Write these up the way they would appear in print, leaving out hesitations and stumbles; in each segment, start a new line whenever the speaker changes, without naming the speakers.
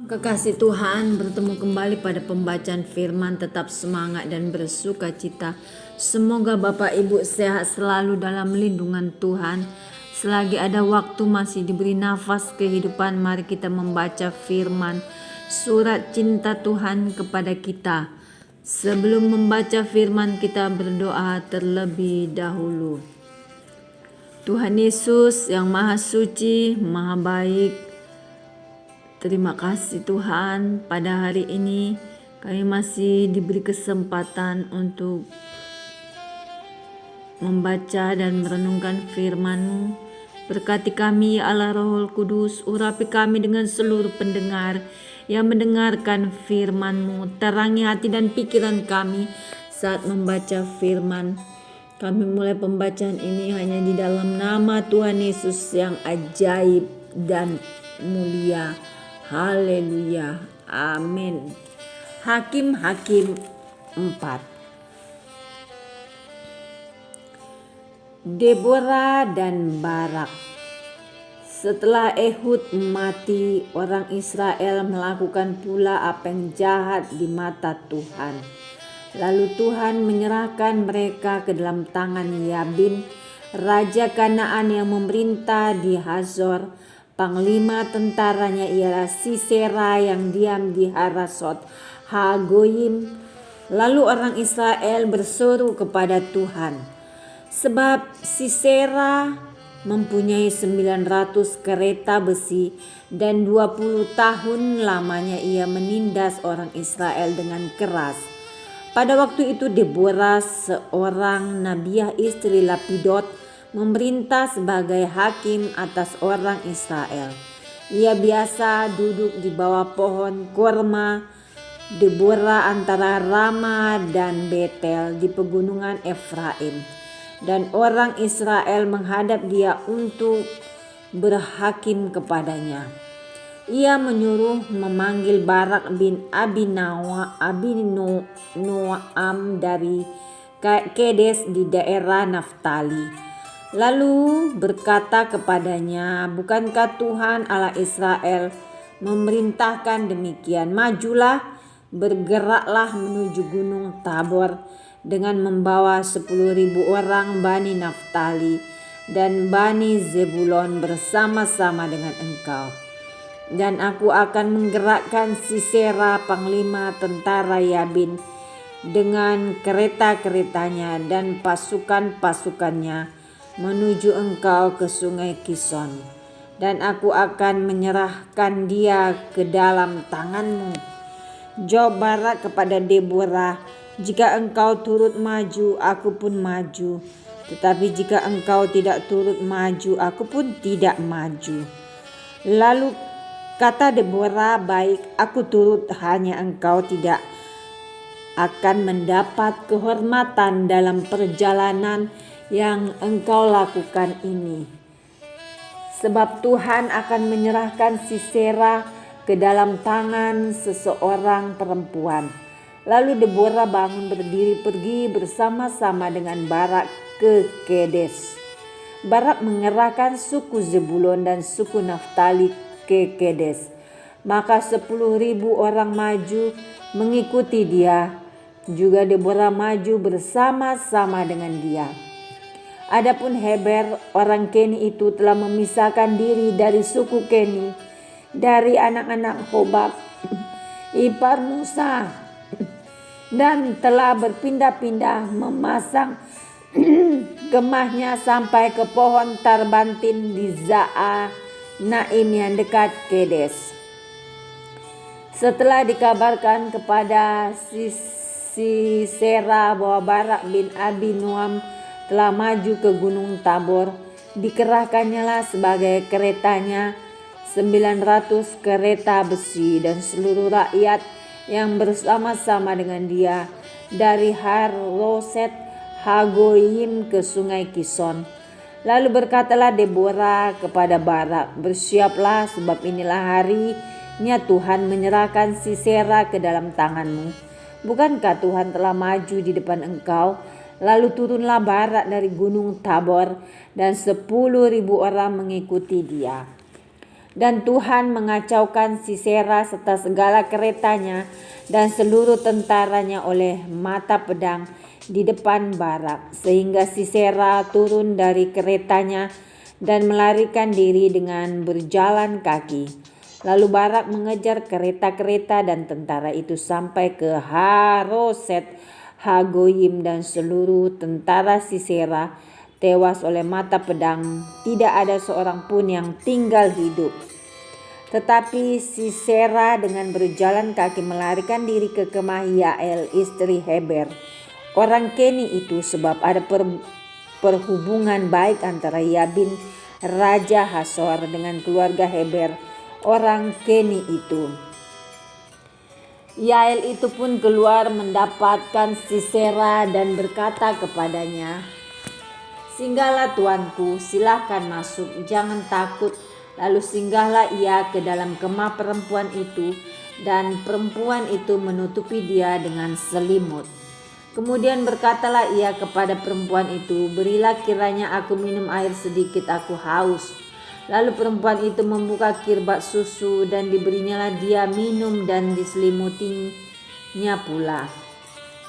Kekasih Tuhan, bertemu kembali pada pembacaan firman, tetap semangat dan bersuka cita. Semoga Bapak Ibu sehat selalu dalam lindungan Tuhan. Selagi ada waktu masih diberi nafas kehidupan, mari kita membaca firman surat cinta Tuhan kepada kita. Sebelum membaca firman, kita berdoa terlebih dahulu. Tuhan Yesus yang Maha Suci, Maha Baik, terima kasih Tuhan, pada hari ini kami masih diberi kesempatan untuk membaca dan merenungkan firman-Mu. Berkati kami ya Allah Roh Kudus, urapi kami dengan seluruh pendengar yang mendengarkan firman-Mu. Terangi hati dan pikiran kami saat membaca firman. Kami mulai pembacaan ini hanya di dalam nama Tuhan Yesus yang ajaib dan mulia. Haleluya, amin. Hakim-Hakim 4. Deborah dan Barak. Setelah Ehud mati, orang Israel melakukan pula apa yang jahat di mata Tuhan. Lalu Tuhan menyerahkan mereka ke dalam tangan Yabin, raja Kanaan yang memerintah di Hazor. Panglima tentaranya ialah Sisera yang diam di Harasot Hagoyim. Lalu orang Israel berseru kepada Tuhan, sebab Sisera mempunyai 900 kereta besi dan 20 tahun lamanya ia menindas orang Israel dengan keras. Pada waktu itu Deborah, seorang nabiah istri Lapidot, memerintah sebagai hakim atas orang Israel. Ia biasa duduk di bawah pohon korma Deborah antara Rama dan Betel di pegunungan Efraim. Dan orang Israel menghadap dia untuk berhakim kepadanya. Ia menyuruh memanggil Barak bin Abinoam dari Kedes di daerah Naftali. Lalu berkata kepadanya, bukankah Tuhan Allah Israel memerintahkan demikian? Majulah, bergeraklah menuju gunung Tabor dengan membawa 10.000 orang Bani Naftali dan Bani Zebulon bersama-sama dengan engkau. Dan aku akan menggerakkan Sisera panglima tentara Yabin dengan kereta-keretanya dan pasukan-pasukannya menuju engkau ke sungai Kison. Dan aku akan menyerahkan dia ke dalam tanganmu. Jawab Barak kepada Deborah, jika engkau turut maju, aku pun maju. Tetapi jika engkau tidak turut maju, aku pun tidak maju. Lalu kata Deborah, baik, aku turut, hanya engkau tidak akan mendapat kehormatan dalam perjalanan yang engkau lakukan ini. Sebab Tuhan akan menyerahkan Sisera ke dalam tangan seseorang perempuan. Lalu Deborah bangun berdiri pergi bersama-sama dengan Barak ke Kedes. Barak mengerahkan suku Zebulon dan suku Naftali ke Kedes. Maka 10.000 orang maju mengikuti dia. Juga Deborah maju bersama-sama dengan dia. Adapun Heber, orang Keni itu telah memisahkan diri dari suku Keni, dari anak-anak Hobab, ipar Musa, dan telah berpindah-pindah memasang kemahnya sampai ke pohon Tarbantin di Za'a Naim yang dekat Kedes. Setelah dikabarkan kepada Sisera bahwa Barak bin Abinoam telah maju ke gunung Tabor, dikerahkannyalah sebagai keretanya 900 kereta besi dan seluruh rakyat yang bersama-sama dengan dia dari Haroset Hagoyim ke sungai Kison. Lalu berkatalah Deborah kepada Barak, bersiaplah, sebab inilah harinya Tuhan menyerahkan Sisera ke dalam tanganmu. Bukankah Tuhan telah maju di depan engkau? Lalu turunlah Barak dari gunung Tabor dan 10.000 orang mengikuti dia. Dan Tuhan mengacaukan Sisera serta segala keretanya dan seluruh tentaranya oleh mata pedang di depan Barak, sehingga Sisera turun dari keretanya dan melarikan diri dengan berjalan kaki. Lalu Barak mengejar kereta-kereta dan tentara itu sampai ke Haroset Hagoyim, dan seluruh tentara Sisera tewas oleh mata pedang, tidak ada seorang pun yang tinggal hidup. Tetapi Sisera dengan berjalan kaki melarikan diri ke kemah Yael istri Heber orang Keni itu, sebab ada perhubungan baik antara Yabin Raja Hasor dengan keluarga Heber orang Keni itu. Yael itu pun keluar mendapatkan Sisera dan berkata kepadanya, "Singgahlah tuanku, silahkan masuk, jangan takut." Lalu singgahlah ia ke dalam kemah perempuan itu, dan perempuan itu menutupi dia dengan selimut. Kemudian berkatalah ia kepada perempuan itu, "Berilah kiranya aku minum air sedikit, aku haus." Lalu perempuan itu membuka kirbat susu dan diberinyalah dia minum dan diselimutinya pula.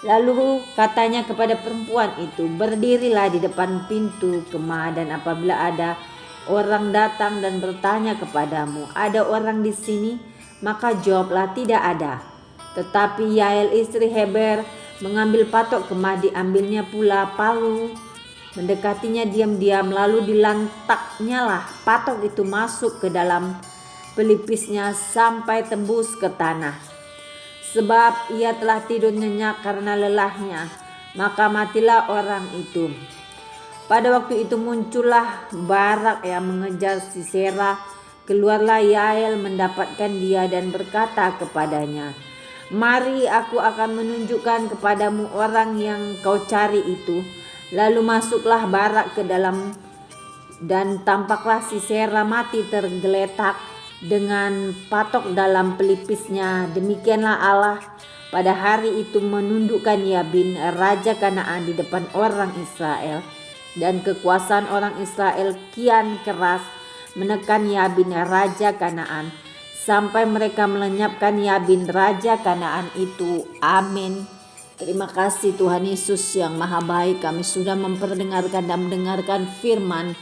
Lalu katanya kepada perempuan itu, "Berdirilah di depan pintu kemah, dan apabila ada orang datang dan bertanya kepadamu, 'Ada orang di sini?' maka jawablah, 'Tidak ada.'" Tetapi Yael istri Heber mengambil patok kemah, diambilnya pula palu, mendekatinya diam-diam, lalu dilantaknya lah patok itu masuk ke dalam pelipisnya sampai tembus ke tanah. Sebab ia telah tidur nyenyak karena lelahnya, maka matilah orang itu. Pada waktu itu muncullah Barak yang mengejar Sisera. Keluarlah Yael mendapatkan dia dan berkata kepadanya, "Mari, aku akan menunjukkan kepadamu orang yang kau cari itu." Lalu masuklah Barak ke dalam, dan tampaklah Sisera mati tergeletak dengan patok dalam pelipisnya. Demikianlah Allah pada hari itu menundukkan Yabin raja Kanaan di depan orang Israel, dan kekuasaan orang Israel kian keras menekan Yabin raja Kanaan sampai mereka melenyapkan Yabin raja Kanaan itu. Amin. Terima kasih Tuhan Yesus yang maha baik, kami sudah memperdengarkan dan mendengarkan firman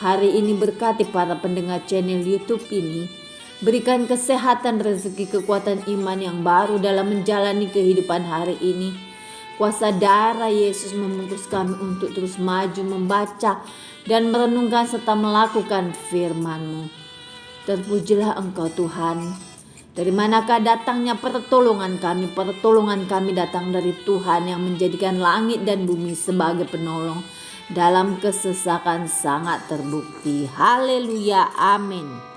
hari ini. Berkati para pendengar channel YouTube ini, berikan kesehatan, rezeki, kekuatan iman yang baru dalam menjalani kehidupan hari ini. Kuasa darah Yesus membungkus kami untuk terus maju membaca dan merenungkan serta melakukan firman-Mu. Terpujilah Engkau Tuhan. Dari manakah datangnya pertolongan kami? Pertolongan kami datang dari Tuhan yang menjadikan langit dan bumi sebagai penolong dalam kesesakan sangat terbukti. Haleluya, amin.